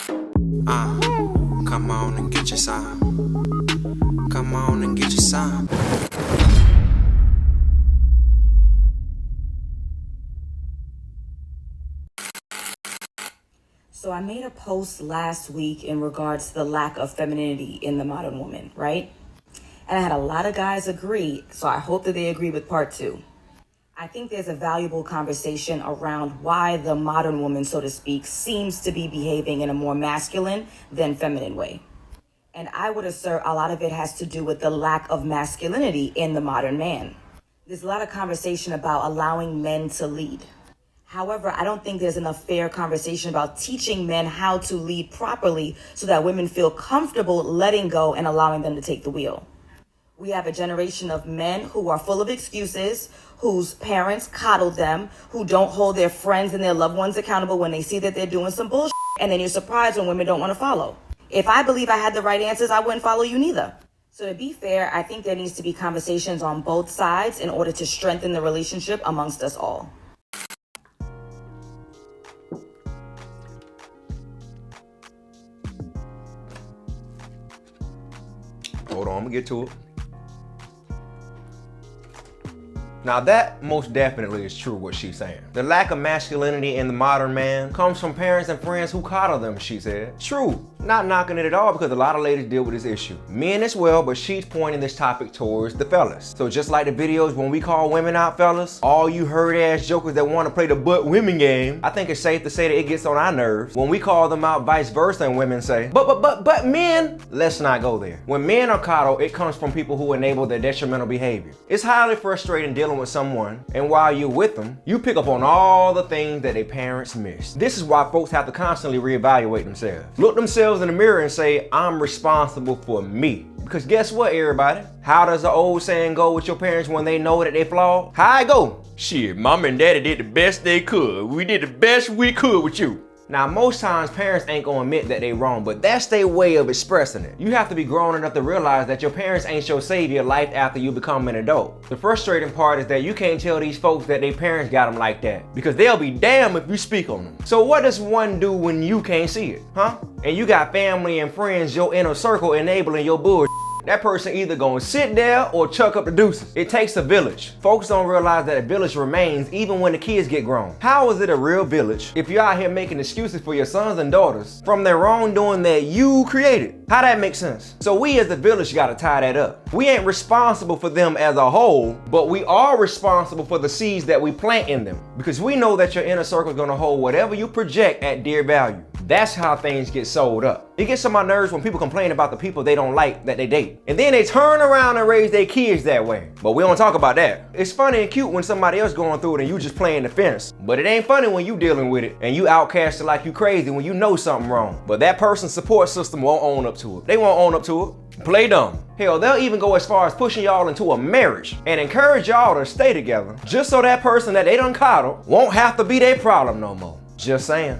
Come on and get your sign. Come on and get your sign. So I made a post last week in regards to the lack of femininity in the modern woman, right? And I had a lot of guys agree, so I hope that they agree with part 2. I think there's a valuable conversation around why the modern woman, so to speak, seems to be behaving in a more masculine than feminine way. And I would assert a lot of it has to do with the lack of masculinity in the modern man. There's a lot of conversation about allowing men to lead. However, I don't think there's enough fair conversation about teaching men how to lead properly so that women feel comfortable letting go and allowing them to take the wheel. We have a generation of men who are full of excuses, whose parents coddled them, who don't hold their friends and their loved ones accountable when they see that they're doing some bullshit, and then you're surprised when women don't want to follow. If I believe I had the right answers, I wouldn't follow you neither. So to be fair, I think there needs to be conversations on both sides in order to strengthen the relationship amongst us all. Hold on, I'm gonna get to it. Now that most definitely is true what she's saying. The lack of masculinity in the modern man comes from parents and friends who coddle them, she said. True, not knocking it at all because a lot of ladies deal with this issue. Men as well, but she's pointing this topic towards the fellas. So just like the videos when we call women out fellas, all you herd ass jokers that want to play the butt women game, I think it's safe to say that it gets on our nerves. When we call them out vice versa and women say, but men, let's not go there. When men are coddled, it comes from people who enable their detrimental behavior. It's highly frustrating dealing with someone, and while you're with them, you pick up on all the things that their parents missed. This is why folks have to constantly reevaluate themselves. Look themselves in the mirror and say, I'm responsible for me. Because guess what, everybody? How does the old saying go with your parents when they know that they flawed? How it go? Shit, mom and daddy did the best they could. We did the best we could with you. Now, most times parents ain't gonna admit that they wrong, but that's their way of expressing it. You have to be grown enough to realize that your parents ain't your savior life after you become an adult. The frustrating part is that you can't tell these folks that their parents got them like that, because they'll be damned if you speak on them. So what does one do when you can't see it, huh? And you got family and friends, your inner circle enabling your bullshit. That person either gonna sit there or chuck up the deuces. It takes a village. Folks don't realize that a village remains even when the kids get grown. How is it a real village if you're out here making excuses for your sons and daughters from their wrongdoing that you created? How that make sense? So we as a village gotta tie that up. We ain't responsible for them as a whole, but we are responsible for the seeds that we plant in them. Because we know that your inner circle is gonna hold whatever you project at dear value. That's how things get sold up. It gets on my nerves when people complain about the people they don't like that they date. And then they turn around and raise their kids that way. But we don't talk about that. It's funny and cute when somebody else going through it and you just playing the fence. But it ain't funny when you dealing with it and you outcasted like you crazy when you know something wrong. But that person's support system won't own up to it. They won't own up to it. Play dumb. Hell, they'll even go as far as pushing y'all into a marriage and encourage y'all to stay together just so that person that they done coddled won't have to be their problem no more. Just saying.